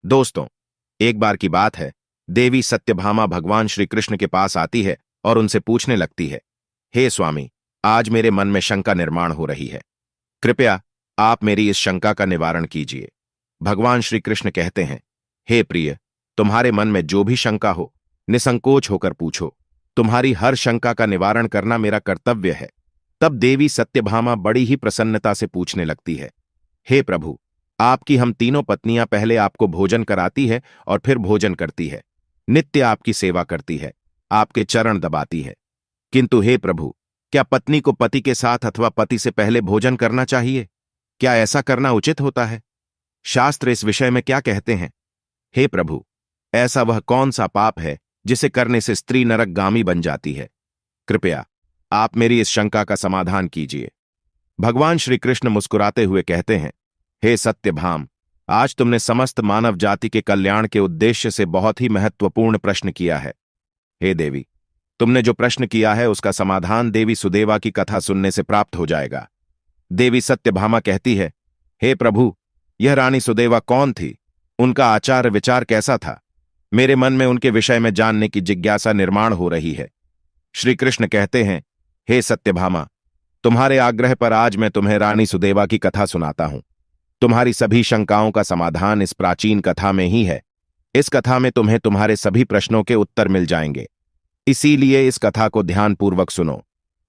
दोस्तों, एक बार की बात है, देवी सत्यभामा भगवान श्री कृष्ण के पास आती है और उनसे पूछने लगती है, हे स्वामी, आज मेरे मन में शंका निर्माण हो रही है। कृपया आप मेरी इस शंका का निवारण कीजिए। भगवान श्री कृष्ण कहते हैं, हे प्रिय, तुम्हारे मन में जो भी शंका हो, निसंकोच होकर पूछो। तुम्हारी हर शंका का निवारण करना मेरा कर्तव्य है। तब देवी सत्यभामा बड़ी ही प्रसन्नता से पूछने लगती है, हे प्रभु, आपकी हम तीनों पत्नियां पहले आपको भोजन कराती है और फिर भोजन करती है, नित्य आपकी सेवा करती है, आपके चरण दबाती है। किंतु हे प्रभु, क्या पत्नी को पति के साथ अथवा पति से पहले भोजन करना चाहिए? क्या ऐसा करना उचित होता है? शास्त्र इस विषय में क्या कहते हैं? हे प्रभु, ऐसा वह कौन सा पाप है जिसे करने से स्त्री नरकगामी बन जाती है? कृपया आप मेरी इस शंका का समाधान कीजिए। भगवान श्री कृष्ण मुस्कुराते हुए कहते हैं, हे सत्यभाम, आज तुमने समस्त मानव जाति के कल्याण के उद्देश्य से बहुत ही महत्वपूर्ण प्रश्न किया है। हे देवी, तुमने जो प्रश्न किया है उसका समाधान देवी सुदेवा की कथा सुनने से प्राप्त हो जाएगा। देवी सत्यभामा कहती है, हे प्रभु, यह रानी सुदेवा कौन थी? उनका आचार विचार कैसा था? मेरे मन में उनके विषय में जानने की जिज्ञासा निर्माण हो रही है। श्री कृष्ण कहते हैं, हे सत्यभामा, तुम्हारे आग्रह पर आज मैं तुम्हें रानी सुदेवा की कथा सुनाता हूं। तुम्हारी सभी शंकाओं का समाधान इस प्राचीन कथा में ही है। इस कथा में तुम्हें तुम्हारे सभी प्रश्नों के उत्तर मिल जाएंगे। इसीलिए इस कथा को ध्यानपूर्वक सुनो।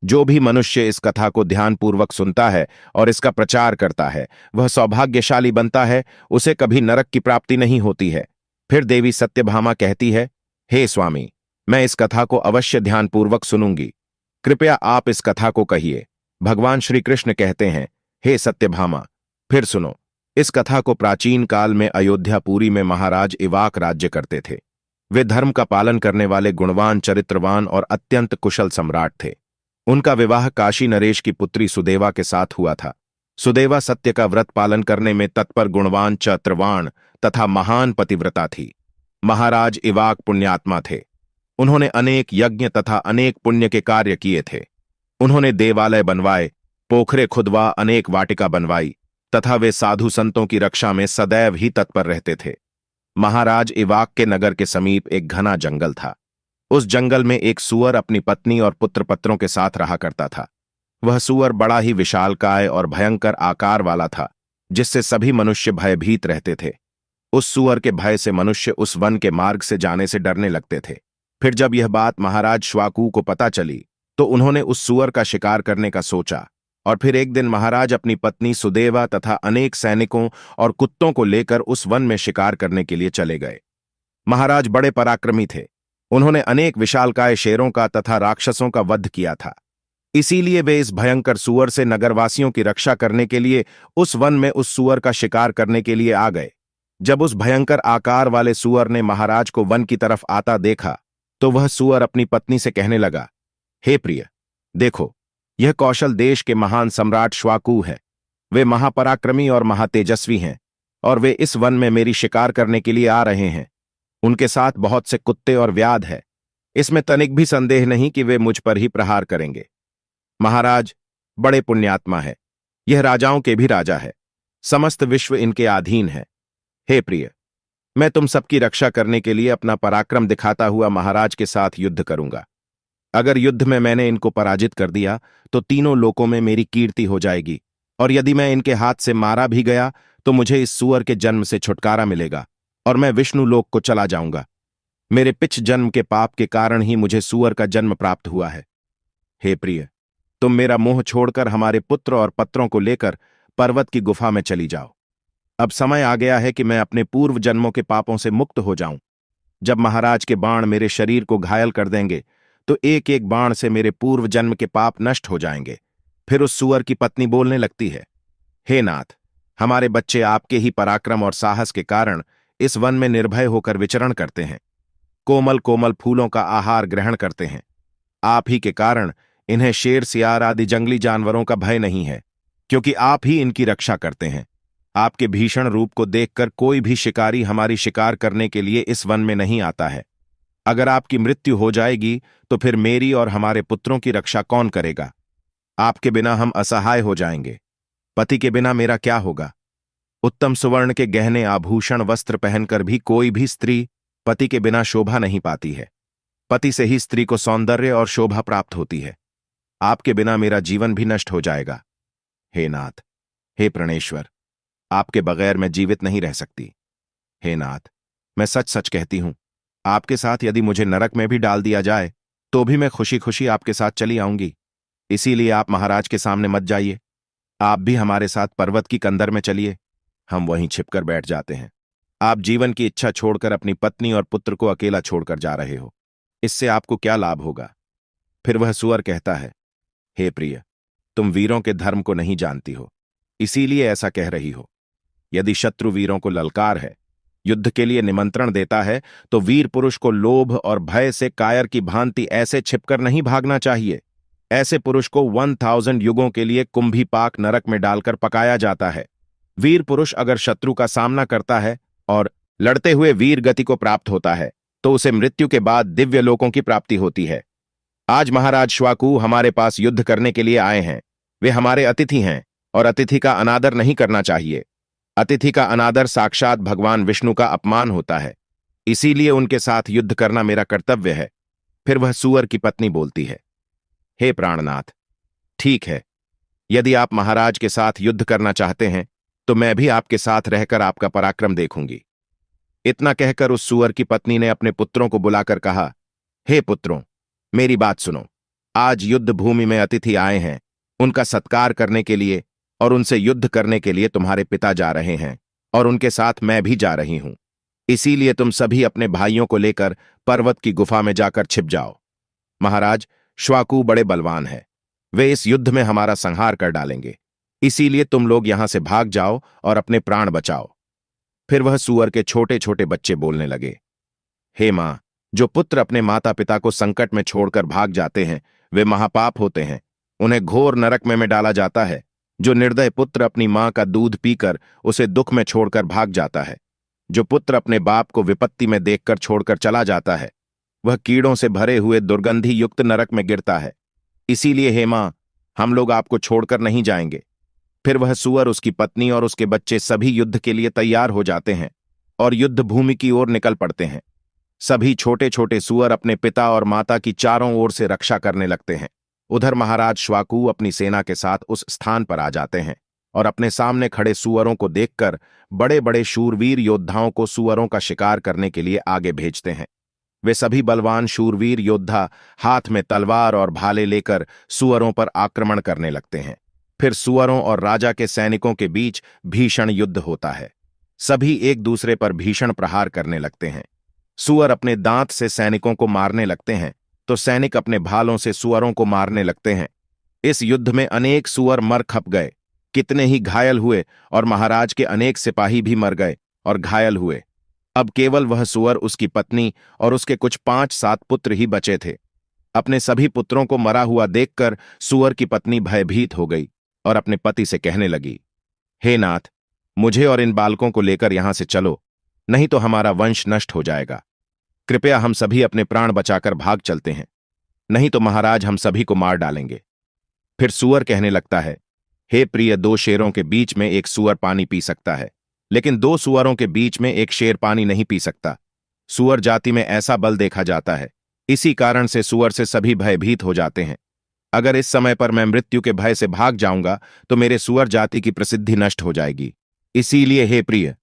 जो भी मनुष्य इस कथा को ध्यानपूर्वक सुनता है और इसका प्रचार करता है, वह सौभाग्यशाली बनता है, उसे कभी नरक की प्राप्ति नहीं होती है। फिर देवी सत्यभामा कहती है, हे स्वामी, मैं इस कथा को अवश्य ध्यानपूर्वक सुनूंगी। कृपया आप इस कथा को कहिए। भगवान श्री कृष्ण कहते हैं, हे सत्यभामा, फिर सुनो। इस कथा को प्राचीन काल में अयोध्यापुरी में महाराज इवाक राज्य करते थे। वे धर्म का पालन करने वाले गुणवान, चरित्रवान और अत्यंत कुशल सम्राट थे। उनका विवाह काशी नरेश की पुत्री सुदेवा के साथ हुआ था। सुदेवा सत्य का व्रत पालन करने में तत्पर, गुणवान, चरित्रवान तथा महान पतिव्रता थी। महाराज इवाक पुण्यात्मा थे। उन्होंने अनेक यज्ञ तथा अनेक पुण्य के कार्य किए थे। उन्होंने देवालय बनवाए, पोखरे खुदवा, अनेक वाटिका बनवाई तथा वे साधु संतों की रक्षा में सदैव ही तत्पर रहते थे। महाराज इवाक के नगर के समीप एक घना जंगल था। उस जंगल में एक सूअर अपनी पत्नी और पुत्र पत्रों के साथ रहा करता था। वह सूअर बड़ा ही विशालकाय और भयंकर आकार वाला था, जिससे सभी मनुष्य भयभीत रहते थे। उस सूअर के भय से मनुष्य उस वन के मार्ग से जाने से डरने लगते थे। फिर जब यह बात महाराज श्वाकू को पता चली, तो उन्होंने उस सूअर का शिकार करने का सोचा। और फिर एक दिन महाराज अपनी पत्नी सुदेवा तथा अनेक सैनिकों और कुत्तों को लेकर उस वन में शिकार करने के लिए चले गए। महाराज बड़े पराक्रमी थे। उन्होंने अनेक विशालकाय शेरों का तथा राक्षसों का वध किया था। इसीलिए वे इस भयंकर सूअर से नगरवासियों की रक्षा करने के लिए उस वन में उस सूअर का शिकार करने के लिए आ गए। जब उस भयंकर आकार वाले सूअर ने महाराज को वन की तरफ आता देखा, तो वह सूअर अपनी पत्नी से कहने लगा, हे प्रिय, देखो, यह कौशल देश के महान सम्राट श्वाकू है। वे महापराक्रमी और महातेजस्वी हैं, और वे इस वन में मेरी शिकार करने के लिए आ रहे हैं। उनके साथ बहुत से कुत्ते और व्याध है। इसमें तनिक भी संदेह नहीं कि वे मुझ पर ही प्रहार करेंगे। महाराज बड़े पुण्यात्मा है। यह राजाओं के भी राजा है। समस्त विश्व इनके अधीन है। हे प्रिय, मैं तुम सबकी रक्षा करने के लिए अपना पराक्रम दिखाता हुआ महाराज के साथ युद्ध करूंगा। अगर युद्ध में मैंने इनको पराजित कर दिया तो तीनों लोकों में मेरी कीर्ति हो जाएगी, और यदि मैं इनके हाथ से मारा भी गया तो मुझे इस सूअर के जन्म से छुटकारा मिलेगा और मैं विष्णु लोक को चला जाऊंगा। मेरे पिछ जन्म के पाप के कारण ही मुझे सूअर का जन्म प्राप्त हुआ है। हे प्रिय, तुम मेरा मोह छोड़कर हमारे पुत्र और पत्रों को लेकर पर्वत की गुफा में चली जाओ। अब समय आ गया है कि मैं अपने पूर्व जन्मों के पापों से मुक्त हो जाऊं। जब महाराज के बाण मेरे शरीर को घायल कर देंगे तो एक एक बाण से मेरे पूर्व जन्म के पाप नष्ट हो जाएंगे। फिर उस सूअर की पत्नी बोलने लगती है, हे नाथ, हमारे बच्चे आपके ही पराक्रम और साहस के कारण इस वन में निर्भय होकर विचरण करते हैं। कोमल कोमल फूलों का आहार ग्रहण करते हैं। आप ही के कारण इन्हें शेर, सियार आदि जंगली जानवरों का भय नहीं है, क्योंकि आप ही इनकी रक्षा करते हैं। आपके भीषण रूप को देखकर कोई भी शिकारी हमारी शिकार करने के लिए इस वन में नहीं आता है। अगर आपकी मृत्यु हो जाएगी तो फिर मेरी और हमारे पुत्रों की रक्षा कौन करेगा? आपके बिना हम असहाय हो जाएंगे। पति के बिना मेरा क्या होगा? उत्तम सुवर्ण के गहने आभूषण वस्त्र पहनकर भी कोई भी स्त्री पति के बिना शोभा नहीं पाती है। पति से ही स्त्री को सौंदर्य और शोभा प्राप्त होती है। आपके बिना मेरा जीवन भी नष्ट हो जाएगा। हे नाथ, हे प्रणेश्वर, आपके बगैर मैं जीवित नहीं रह सकती। हे नाथ, मैं सच सच कहती हूं, आपके साथ यदि मुझे नरक में भी डाल दिया जाए तो भी मैं खुशी खुशी आपके साथ चली आऊंगी। इसीलिए आप महाराज के सामने मत जाइए। आप भी हमारे साथ पर्वत की कंदर में चलिए। हम वहीं छिपकर बैठ जाते हैं। आप जीवन की इच्छा छोड़कर अपनी पत्नी और पुत्र को अकेला छोड़कर जा रहे हो। इससे आपको क्या लाभ होगा? फिर वह सुअर कहता है, हे प्रिय, तुम वीरों के धर्म को नहीं जानती हो, इसीलिए ऐसा कह रही हो। यदि शत्रु वीरों को ललकार है, युद्ध के लिए निमंत्रण देता है, तो वीर पुरुष को लोभ और भय से कायर की भांति ऐसे छिपकर नहीं भागना चाहिए। ऐसे पुरुष को 1000 युगों के लिए कुंभी पाक नरक में डालकर पकाया जाता है। वीर पुरुष अगर शत्रु का सामना करता है और लड़ते हुए वीर गति को प्राप्त होता है तो उसे मृत्यु के बाद दिव्य लोकों की प्राप्ति होती है। आज महाराज श्वाकु हमारे पास युद्ध करने के लिए आए हैं। वे हमारे अतिथि हैं और अतिथि का अनादर नहीं करना चाहिए। अतिथि का अनादर साक्षात भगवान विष्णु का अपमान होता है। इसीलिए उनके साथ युद्ध करना मेरा कर्तव्य है। फिर वह सुअर की पत्नी बोलती है, हे प्राणनाथ, ठीक है, यदि आप महाराज के साथ युद्ध करना चाहते हैं तो मैं भी आपके साथ रहकर आपका पराक्रम देखूंगी। इतना कहकर उस सुअर की पत्नी ने अपने पुत्रों को बुलाकर कहा, हे पुत्रों, मेरी बात सुनो। आज युद्ध भूमि में अतिथि आए हैं। उनका सत्कार करने के लिए और उनसे युद्ध करने के लिए तुम्हारे पिता जा रहे हैं और उनके साथ मैं भी जा रही हूं। इसीलिए तुम सभी अपने भाइयों को लेकर पर्वत की गुफा में जाकर छिप जाओ। महाराज श्वाकु बड़े बलवान है, वे इस युद्ध में हमारा संहार कर डालेंगे। इसीलिए तुम लोग यहां से भाग जाओ और अपने प्राण बचाओ। फिर वह सुअर के छोटे छोटे बच्चे बोलने लगे, हे मां, जो पुत्र अपने माता पिता को संकट में छोड़कर भाग जाते हैं वे महापाप होते हैं। उन्हें घोर नरक में डाला जाता है। जो निर्दय पुत्र अपनी मां का दूध पीकर उसे दुख में छोड़कर भाग जाता है, जो पुत्र अपने बाप को विपत्ति में देखकर छोड़कर चला जाता है, वह कीड़ों से भरे हुए दुर्गंधि युक्त नरक में गिरता है। इसीलिए हे मां, हम लोग आपको छोड़कर नहीं जाएंगे। फिर वह सुअर, उसकी पत्नी और उसके बच्चे सभी युद्ध के लिए तैयार हो जाते हैं और युद्ध भूमि की ओर निकल पड़ते हैं। सभी छोटे छोटे सुअर अपने पिता और माता की चारों ओर से रक्षा करने लगते हैं। उधर महाराज श्वाकु अपनी सेना के साथ उस स्थान पर आ जाते हैं और अपने सामने खड़े सुअरों को देखकर बड़े बड़े शूरवीर योद्धाओं को सुअरों का शिकार करने के लिए आगे भेजते हैं। वे सभी बलवान शूरवीर योद्धा हाथ में तलवार और भाले लेकर सुअरों पर आक्रमण करने लगते हैं। फिर सुअरों और राजा के सैनिकों के बीच भीषण युद्ध होता है। सभी एक दूसरे पर भीषण प्रहार करने लगते हैं। सुअर अपने दांत से सैनिकों को मारने लगते हैं तो सैनिक अपने भालों से सुअरों को मारने लगते हैं। इस युद्ध में अनेक सुअर मर खप गए, कितने ही घायल हुए और महाराज के अनेक सिपाही भी मर गए और घायल हुए। अब केवल वह सुअर, उसकी पत्नी और उसके कुछ 5-7 पुत्र ही बचे थे। अपने सभी पुत्रों को मरा हुआ देखकर सुअर की पत्नी भयभीत हो गई और अपने पति से कहने लगी, हे नाथ, मुझे और इन बालकों को लेकर यहां से चलो, नहीं तो हमारा वंश नष्ट हो जाएगा। कृपया हम सभी अपने प्राण बचाकर भाग चलते हैं, नहीं तो महाराज हम सभी को मार डालेंगे। फिर सुअर कहने लगता है, हे प्रिय, 2 शेरों के बीच में एक सुअर पानी पी सकता है, लेकिन 2 सुअरों के बीच में एक शेर पानी नहीं पी सकता। सुअर जाति में ऐसा बल देखा जाता है, इसी कारण से सुअर से सभी भयभीत हो जाते हैं। अगर इस समय पर मैं मृत्यु के भय से भाग जाऊंगा तो मेरे सुअर जाति की प्रसिद्धि नष्ट हो जाएगी। इसीलिए हे प्रिय,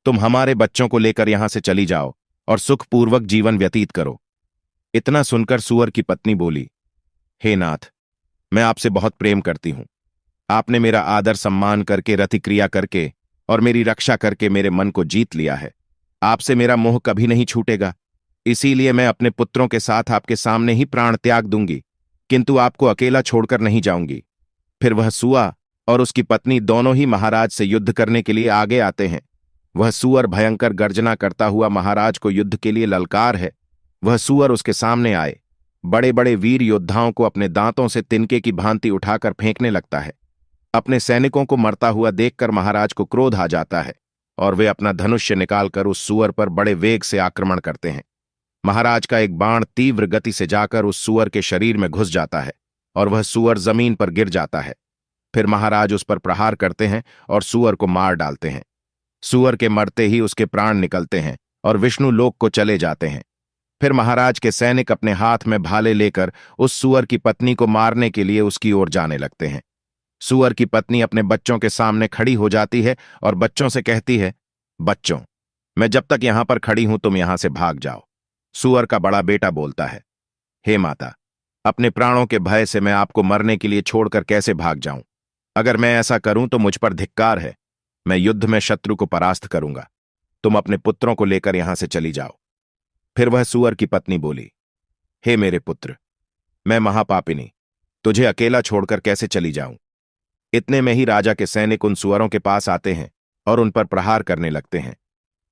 तुम हमारे बच्चों को लेकर यहां से चली जाओ और सुखपूर्वक जीवन व्यतीत करो। इतना सुनकर सुअर की पत्नी बोली, हे नाथ, मैं आपसे बहुत प्रेम करती हूं। आपने मेरा आदर सम्मान करके, रतिक्रिया करके और मेरी रक्षा करके मेरे मन को जीत लिया है। आपसे मेरा मोह कभी नहीं छूटेगा। इसीलिए मैं अपने पुत्रों के साथ आपके सामने ही प्राण त्याग दूंगी, किंतु आपको अकेला छोड़कर नहीं जाऊंगी। फिर वह सुआ और उसकी पत्नी दोनों ही महाराज से युद्ध करने के लिए आगे आते हैं। वह सुअर भयंकर गर्जना करता हुआ महाराज को युद्ध के लिए ललकार है। वह सुअर उसके सामने आए बड़े बड़े वीर योद्धाओं को अपने दांतों से तिनके की भांति उठाकर फेंकने लगता है। अपने सैनिकों को मरता हुआ देखकर महाराज को क्रोध आ जाता है और वे अपना धनुष्य निकालकर उस सुअर पर बड़े वेग से आक्रमण करते हैं। महाराज का एक बाण तीव्र गति से जाकर उस सुअर के शरीर में घुस जाता है और वह सुअर जमीन पर गिर जाता है। फिर महाराज उस पर प्रहार करते हैं और सुअर को मार डालते हैं। सूअर के मरते ही उसके प्राण निकलते हैं और विष्णु लोक को चले जाते हैं। फिर महाराज के सैनिक अपने हाथ में भाले लेकर उस सूअर की पत्नी को मारने के लिए उसकी ओर जाने लगते हैं। सूअर की पत्नी अपने बच्चों के सामने खड़ी हो जाती है और बच्चों से कहती है, बच्चों, मैं जब तक यहां पर खड़ी हूं तुम यहां से भाग जाओ। सूअर का बड़ा बेटा बोलता है, हे माता, अपने प्राणों के भय से मैं आपको मरने के लिए छोड़कर कैसे भाग जाऊं? अगर मैं ऐसा करूं तो मुझ पर धिक्कार है। मैं युद्ध में शत्रु को परास्त करूंगा। तुम अपने पुत्रों को लेकर यहां से चली जाओ। फिर वह सूअर की पत्नी बोली, हे मेरे पुत्र, मैं महापापिनी, तुझे अकेला छोड़कर कैसे चली जाऊं? इतने में ही राजा के सैनिक उन सूअरों के पास आते हैं और उन पर प्रहार करने लगते हैं।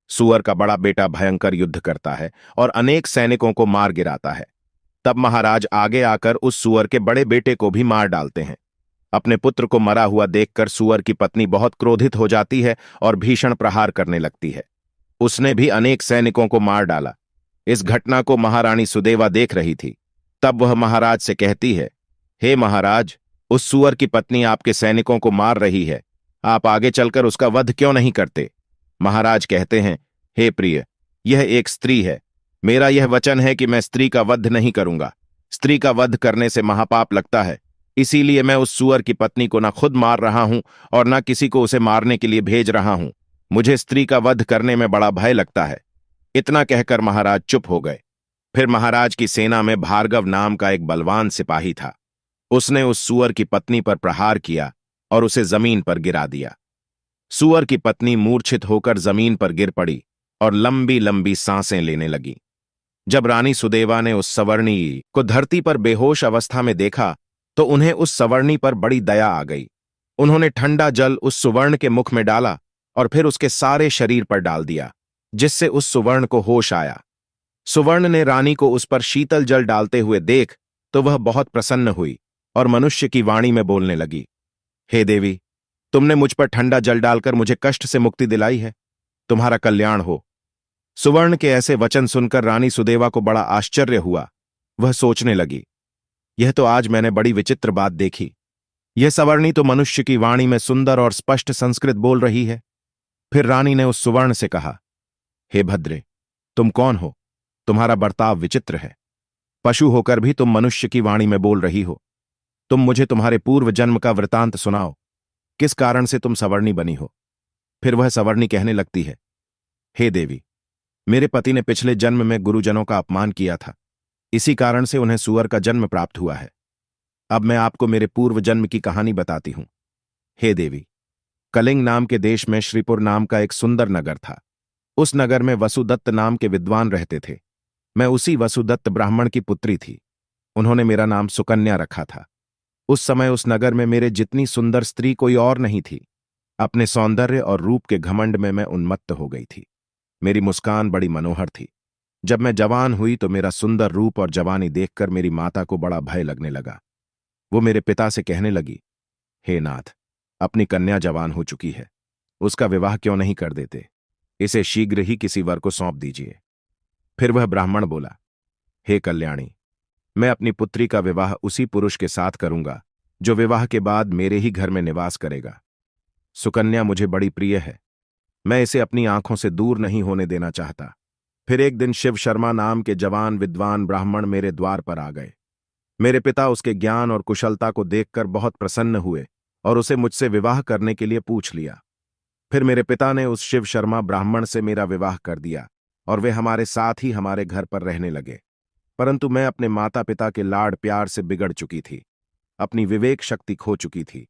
सूअर का बड़ा बेटा भयंकर युद्ध करता है और अनेक सैनिकों को मार गिराता है। तब महाराज आगे आकर उस सूअर के बड़े बेटे को भी मार डालते हैं। अपने पुत्र को मरा हुआ देखकर सूअर की पत्नी बहुत क्रोधित हो जाती है और भीषण प्रहार करने लगती है। उसने भी अनेक सैनिकों को मार डाला। इस घटना को महारानी सुदेवा देख रही थी। तब वह महाराज से कहती है, हे महाराज, उस सूअर की पत्नी आपके सैनिकों को मार रही है, आप आगे चलकर उसका वध क्यों नहीं करते? महाराज कहते हैं, हे प्रिय, यह एक स्त्री है। मेरा यह वचन है कि मैं स्त्री का वध नहीं करूंगा। स्त्री का वध करने से महापाप लगता है। इसीलिए मैं उस सूअर की पत्नी को न खुद मार रहा हूं और न किसी को उसे मारने के लिए भेज रहा हूं। मुझे स्त्री का वध करने में बड़ा भय लगता है। इतना कहकर महाराज चुप हो गए। फिर महाराज की सेना में भार्गव नाम का एक बलवान सिपाही था। उसने उस सूअर की पत्नी पर प्रहार किया और उसे जमीन पर गिरा दिया। सूअर की पत्नी मूर्छित होकर जमीन पर गिर पड़ी और लंबी लंबी सांसें लेने लगी। जब रानी सुदेवा ने उस सवर्णी को धरती पर बेहोश अवस्था में देखा तो उन्हें उस सवर्णी पर बड़ी दया आ गई। उन्होंने ठंडा जल उस सुवर्ण के मुख में डाला और फिर उसके सारे शरीर पर डाल दिया, जिससे उस सुवर्ण को होश आया। सुवर्ण ने रानी को उस पर शीतल जल डालते हुए देख तो वह बहुत प्रसन्न हुई और मनुष्य की वाणी में बोलने लगी, हे देवी, तुमने मुझ पर ठंडा जल डालकर मुझे कष्ट से मुक्ति दिलाई है। तुम्हारा कल्याण हो। सुवर्ण के ऐसे वचन सुनकर रानी सुदेवा को बड़ा आश्चर्य हुआ। वह सोचने लगी, यह तो आज मैंने बड़ी विचित्र बात देखी। यह सवर्णी तो मनुष्य की वाणी में सुंदर और स्पष्ट संस्कृत बोल रही है। फिर रानी ने उस सुवर्ण से कहा, हे भद्रे, तुम कौन हो? तुम्हारा बर्ताव विचित्र है। पशु होकर भी तुम मनुष्य की वाणी में बोल रही हो। तुम मुझे तुम्हारे पूर्व जन्म का वृतांत सुनाओ। किस कारण से तुम सवर्णी बनी हो? फिर वह सवर्णी कहने लगती है, हे देवी, मेरे पति ने पिछले जन्म में गुरुजनों का अपमान किया था। इसी कारण से उन्हें सूअर का जन्म प्राप्त हुआ है। अब मैं आपको मेरे पूर्व जन्म की कहानी बताती हूं। हे देवी, कलिंग नाम के देश में श्रीपुर नाम का एक सुंदर नगर था। उस नगर में वसुदत्त नाम के विद्वान रहते थे। मैं उसी वसुदत्त ब्राह्मण की पुत्री थी। उन्होंने मेरा नाम सुकन्या रखा था। उस समय उस नगर में मेरे जितनी सुंदर स्त्री कोई और नहीं थी। अपने सौंदर्य और रूप के घमंड में मैं उन्मत्त हो गई थी। मेरी मुस्कान बड़ी मनोहर थी। जब मैं जवान हुई तो मेरा सुंदर रूप और जवानी देखकर मेरी माता को बड़ा भय लगने लगा। वो मेरे पिता से कहने लगी, हे नाथ, अपनी कन्या जवान हो चुकी है, उसका विवाह क्यों नहीं कर देते? इसे शीघ्र ही किसी वर को सौंप दीजिए। फिर वह ब्राह्मण बोला, हे कल्याणी, मैं अपनी पुत्री का विवाह उसी पुरुष के साथ करूंगा जो विवाह के बाद मेरे ही घर में निवास करेगा। सुकन्या मुझे बड़ी प्रिय है। मैं इसे अपनी आंखों से दूर नहीं होने देना चाहता। फिर एक दिन शिव शर्मा नाम के जवान विद्वान ब्राह्मण मेरे द्वार पर आ गए। मेरे पिता उसके ज्ञान और कुशलता को देखकर बहुत प्रसन्न हुए और उसे मुझसे विवाह करने के लिए पूछ लिया। फिर मेरे पिता ने उस शिव शर्मा ब्राह्मण से मेरा विवाह कर दिया और वे हमारे साथ ही हमारे घर पर रहने लगे। परंतु मैं अपने माता पिता के लाड प्यार से बिगड़ चुकी थी। अपनी विवेक शक्ति खो चुकी थी।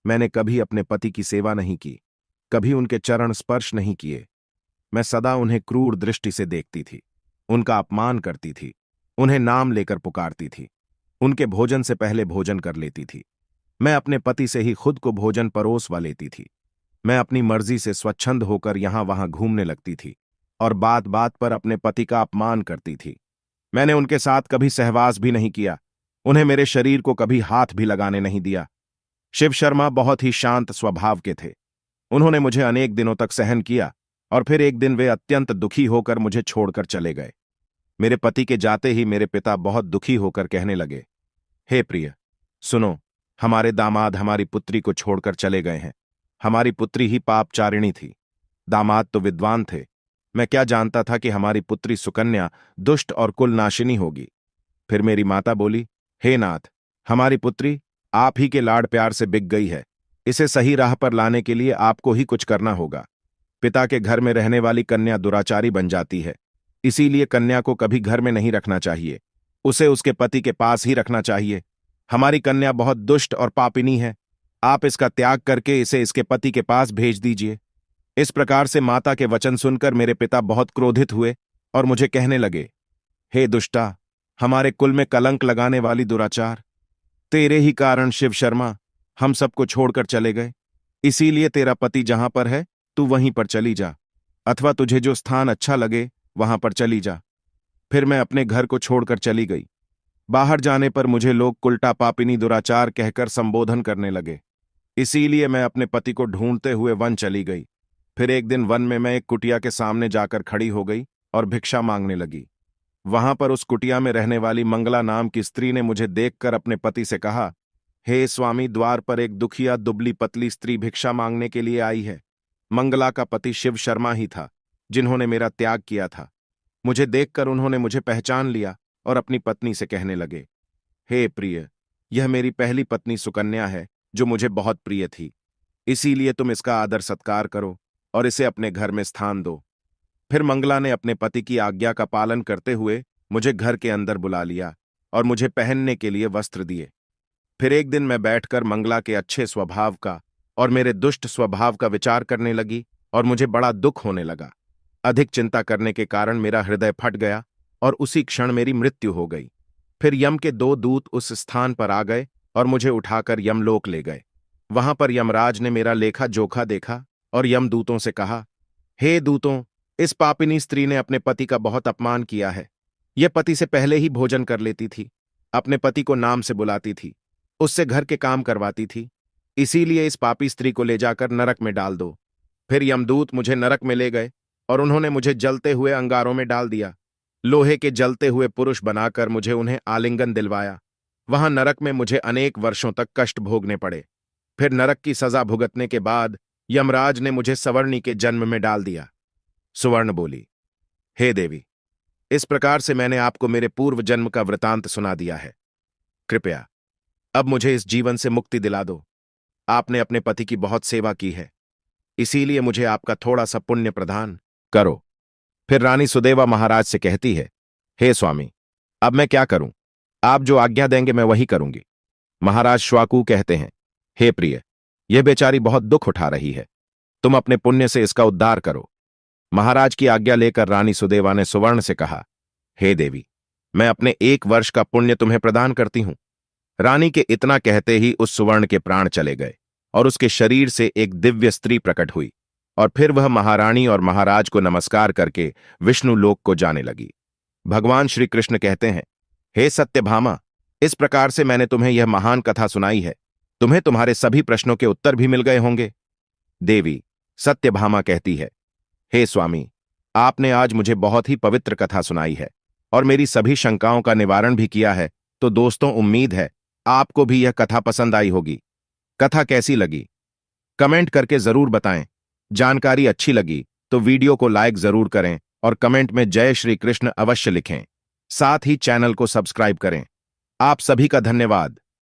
मैंने कभी अपने पति की सेवा नहीं की, कभी उनके चरण स्पर्श नहीं किए। मैं सदा उन्हें क्रूर दृष्टि से देखती थी, उनका अपमान करती थी, उन्हें नाम लेकर पुकारती थी, उनके भोजन से पहले भोजन कर लेती थी। मैं अपने पति से ही खुद को भोजन परोसवा लेती थी। मैं अपनी मर्जी से स्वच्छंद होकर यहां वहां घूमने लगती थी और बात बात पर अपने पति का अपमान करती थी। मैंने उनके साथ कभी सहवास भी नहीं किया, उन्हें मेरे शरीर को कभी हाथ भी लगाने नहीं दिया। शिव शर्मा बहुत ही शांत स्वभाव के थे। उन्होंने मुझे अनेक दिनों तक सहन किया और फिर एक दिन वे अत्यंत दुखी होकर मुझे छोड़कर चले गए। मेरे पति के जाते ही मेरे पिता बहुत दुखी होकर कहने लगे, हे प्रिय, सुनो, हमारे दामाद हमारी पुत्री को छोड़कर चले गए हैं। हमारी पुत्री ही पापचारिणी थी। दामाद तो विद्वान थे। मैं क्या जानता था कि हमारी पुत्री सुकन्या दुष्ट और कुलनाशिनी होगी। फिर मेरी माता बोली, हे नाथ, हमारी पुत्री आप ही के लाड़ प्यार से बिक गई है। इसे सही राह पर लाने के लिए आपको ही कुछ करना होगा। पिता के घर में रहने वाली कन्या दुराचारी बन जाती है, इसीलिए कन्या को कभी घर में नहीं रखना चाहिए। उसे उसके पति के पास ही रखना चाहिए। हमारी कन्या बहुत दुष्ट और पापिनी है। आप इसका त्याग करके इसे इसके पति के पास भेज दीजिए। इस प्रकार से माता के वचन सुनकर मेरे पिता बहुत क्रोधित हुए और मुझे कहने लगे, हे दुष्टा, हमारे कुल में कलंक लगाने वाली दुराचार, तेरे ही कारण शिव शर्मा हम सबको छोड़कर चले गए। इसीलिए तेरा पति जहां पर है तू वहीं पर चली जा, अथवा तुझे जो स्थान अच्छा लगे वहां पर चली जा। फिर मैं अपने घर को छोड़कर चली गई। बाहर जाने पर मुझे लोग कुलटा पापिनी दुराचार कहकर संबोधन करने लगे। इसीलिए मैं अपने पति को ढूंढते हुए वन चली गई। फिर एक दिन वन में मैं एक कुटिया के सामने जाकर खड़ी हो गई और भिक्षा मांगने लगी। वहां पर उस कुटिया में रहने वाली मंगला नाम की स्त्री ने मुझे देखकर अपने पति से कहा, हे स्वामी, द्वार पर एक दुखिया दुबली पतली स्त्री भिक्षा मांगने के लिए आई है। मंगला का पति शिव शर्मा ही था, जिन्होंने मेरा त्याग किया था। मुझे देखकर उन्होंने मुझे पहचान लिया और अपनी पत्नी से कहने लगे, हे प्रिय, यह मेरी पहली पत्नी सुकन्या है, जो मुझे बहुत प्रिय थी। इसीलिए तुम इसका आदर सत्कार करो और इसे अपने घर में स्थान दो। फिर मंगला ने अपने पति की आज्ञा का पालन करते हुए मुझे घर के अंदर बुला लिया और मुझे पहनने के लिए वस्त्र दिए। फिर एक दिन मैं बैठकर मंगला के अच्छे स्वभाव का और मेरे दुष्ट स्वभाव का विचार करने लगी और मुझे बड़ा दुख होने लगा। अधिक चिंता करने के कारण मेरा हृदय फट गया और उसी क्षण मेरी मृत्यु हो गई। फिर यम के 2 दूत उस स्थान पर आ गए और मुझे उठाकर यमलोक ले गए। वहां पर यमराज ने मेरा लेखा जोखा देखा और यमदूतों से कहा, हे दूतों, इस पापिनी स्त्री ने अपने पति का बहुत अपमान किया है। यह पति से पहले ही भोजन कर लेती थी, अपने पति को नाम से बुलाती थी, उससे घर के काम करवाती थी। इसीलिए इस पापी स्त्री को ले जाकर नरक में डाल दो। फिर यमदूत मुझे नरक में ले गए और उन्होंने मुझे जलते हुए अंगारों में डाल दिया। लोहे के जलते हुए पुरुष बनाकर मुझे उन्हें आलिंगन दिलवाया। वहां नरक में मुझे अनेक वर्षों तक कष्ट भोगने पड़े। फिर नरक की सजा भुगतने के बाद यमराज ने मुझे सवर्णी के जन्म में डाल दिया। सुवर्ण बोली, हे देवी, इस प्रकार से मैंने आपको मेरे पूर्व जन्म का वृतांत सुना दिया है। कृपया अब मुझे इस जीवन से मुक्ति दिला दो। आपने अपने पति की बहुत सेवा की है, इसीलिए मुझे आपका थोड़ा सा पुण्य प्रदान करो। फिर रानी सुदेवा महाराज से कहती है, हे स्वामी, अब मैं क्या करूं? आप जो आज्ञा देंगे मैं वही करूंगी। महाराज श्वाकू कहते हैं, हे प्रिय, यह बेचारी बहुत दुख उठा रही है, तुम अपने पुण्य से इसका उद्धार करो। महाराज की आज्ञा लेकर रानी सुदेवा ने सुवर्ण से कहा, हे देवी, मैं अपने 1 वर्ष का पुण्य तुम्हें प्रदान करती हूं। रानी के इतना कहते ही उस सुवर्ण के प्राण चले गए और उसके शरीर से एक दिव्य स्त्री प्रकट हुई और फिर वह महारानी और महाराज को नमस्कार करके विष्णु लोक को जाने लगी। भगवान श्री कृष्ण कहते हैं, हे सत्यभामा, इस प्रकार से मैंने तुम्हें यह महान कथा सुनाई है। तुम्हें तुम्हारे सभी प्रश्नों के उत्तर भी मिल गए होंगे। देवी सत्यभामा कहती है, हे स्वामी, आपने आज मुझे बहुत ही पवित्र कथा सुनाई है और मेरी सभी शंकाओं का निवारण भी किया है। तो दोस्तों, उम्मीद है आपको भी यह कथा पसंद आई होगी। कथा कैसी लगी कमेंट करके जरूर बताएं। जानकारी अच्छी लगी तो वीडियो को लाइक जरूर करें और कमेंट में जय श्री कृष्ण अवश्य लिखें। साथ ही चैनल को सब्सक्राइब करें। आप सभी का धन्यवाद।